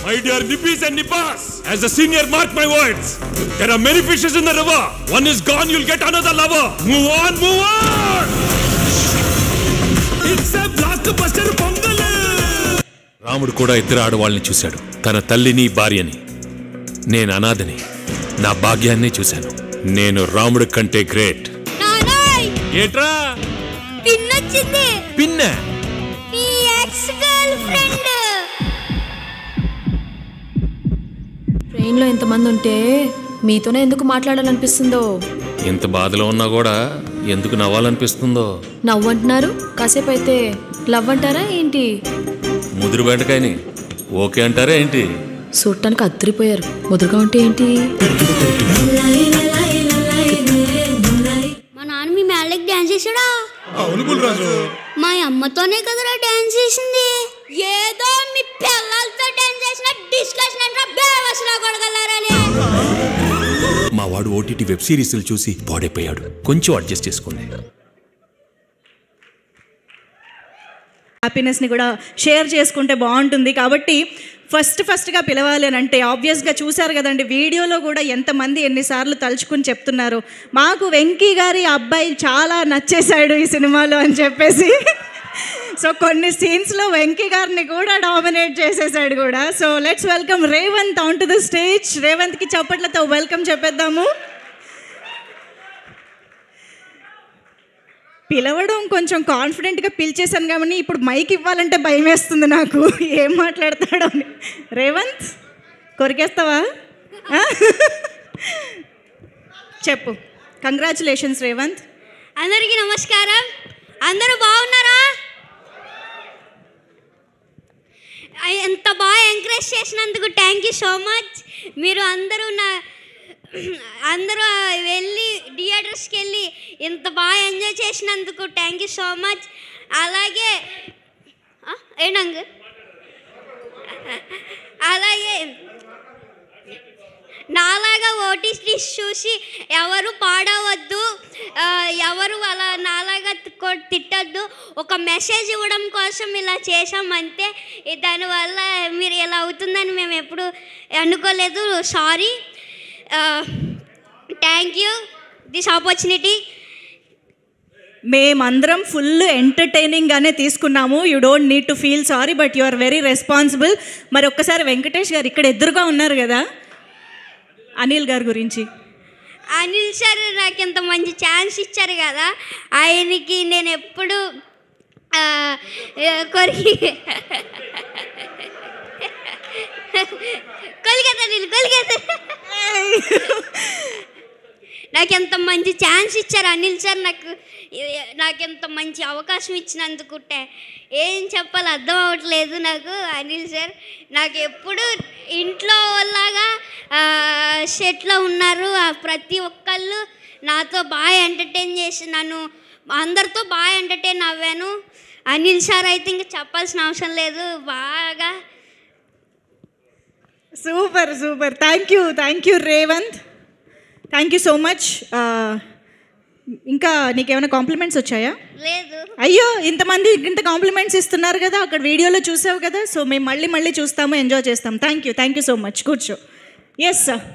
My dear Nippis and Nippas, as a senior, mark my words. There are many fishes in the river. One is gone, you'll get another lover. Move on, move on. It's a blockbuster pongal. రాముడు కూడా ఇద్దరు ఆడవాళ్ళని చూశాడు, తన తల్లిని భార్యని. నేను అనాథని, నా భాగ్యాన్ని చూశాను. నేను రాముడి కంటే గ్రేట్. ఏట్రా పిన్నొచ్చింది? పిన్న నీ ఎక్స్ గర్ల్ ఫ్రెండ్. ట్రైన్లో ఎంతమంది ఉంటే మీతోనే ఎందుకు మాట్లాడాలనిపిస్తుందో. ఇంత బాధలో ఉన్నా కూడా ఎందుకు నవ్వాలనిపిస్తుందో. నవ్వంటున్నారు, కాసేపు అయితే లవ్ అంటారా ఏంటి? ముదురు బెండకాయని ఓకే అంటారా ఏంటి? చూడటానికి అద్దరిపోయారు, ముదురుగా ఉంటే ఏంటి? మా నాన్న మీ మేళ్ళకి డాన్స్ చేసాడా? అవును బుల్రాజు, మా అమ్మతోనే కదరా డాన్స్ చేసింది. ఏదో మీ పిల్లలతో డాన్స్ చేసిన డిస్కషన్ అంటే బేవసలా కొడగలరని. మా వాడు ఓటీటీ వెబ్ సిరీస్లు చూసి పాడైపోయాడు, కొంచెం అడ్జస్ట్ చేసుకోండి. హ్యాపీనెస్ని కూడా షేర్ చేసుకుంటే బాగుంటుంది. కాబట్టి ఫస్ట్గా పిలవాలి అని అంటే ఆబ్వియస్గా చూశారు కదండి, వీడియోలో కూడా ఎంతమంది ఎన్నిసార్లు తలుచుకుని చెప్తున్నారు మాకు వెంకీ గారి అబ్బాయి చాలా నచ్చేశాడు ఈ సినిమాలో అని చెప్పేసి. సో కొన్ని సీన్స్లో వెంకీ గారిని కూడా డామినేట్ చేసేసాడు కూడా. So let's welcome Revanth on to the stage. రేవంత్కి చప్పట్లతో వెల్కమ్ చెప్పేద్దాము. పిలవడం కొంచెం కాన్ఫిడెంట్గా పిలిచేశాను కానీ ఇప్పుడు మైక్ ఇవ్వాలంటే భయం వేస్తుంది నాకు, ఏం మాట్లాడతాడో. రేవంత్ కొరికేస్తావా? చెప్పు. కంగ్రాచులేషన్స్ రేవంత్. అందరికీ నమస్కారం. అందరూ బాగున్నారా? ఎంత బాగా ఎంకరేజ్ చేసినందుకు థ్యాంక్ యూ సో మచ్. మీరు అందరూ వెళ్ళి థియేటర్స్కి వెళ్ళి ఇంత బాగా ఎంజాయ్ చేసినందుకు థ్యాంక్ యూ సో మచ్. అలాగే నాలాగా ఓటీటీస్ చూసి ఎవరు పాడవద్దు, ఎవరు అలా నాలాగా తిట్టద్దు. ఒక మెసేజ్ ఇవ్వడం కోసం ఇలా చేసామంతే. దానివల్ల మీరు ఇలా అవుతుందని మేము ఎప్పుడు అనుకోలేదు. Sorry. Thank you this opportunity. మేమందరం ఫుల్ ఎంటర్టైనింగ్గానే తీసుకున్నాము. You don't need to feel sorry, but you are very responsible. మరి ఒక్కసారి వెంకటేష్ గారు ఇక్కడ ఎదురుగా ఉన్నారు కదా, అనిల్ గారి గురించి. అనిల్ సార్ నాకు ఇంత మంచి ఛాన్స్ ఇచ్చారు కదా, ఆయనకి నేను ఎప్పుడు నాకు ఎంత మంచి ఛాన్స్ ఇచ్చారు అనిల్ సార్. నాకు ఎంత మంచి అవకాశం ఇచ్చినందుకు ఏం చెప్పాలి అర్థం అవ్వట్లేదు నాకు. అనిల్ సార్ నాకు ఎప్పుడు ఇంట్లో లాగా సెట్లో ఉన్నారు. ప్రతి ఒక్కళ్ళు నాతో బాగా ఎంటర్టైన్ చేసి నన్ను అందరితో బాగా ఎంటర్టైన్ అవ్వాను. అనిల్ సార్ అయితే ఇంకా చెప్పాల్సిన అవసరం లేదు. బాగా super. Thank you Revanth. Thank you so much. ఇంకా నీకేమైనా కాంప్లిమెంట్స్ వచ్చాయా? లేదు. అయ్యో, ఇంతమంది ఇంత కాంప్లిమెంట్స్ ఇస్తున్నారు కదా, అక్కడ వీడియోలో చూసావు కదా. సో మేము మళ్ళీ చూస్తాము, ఎంజాయ్ చేస్తాం. Thank you so much. కూర్చో. Yes sir.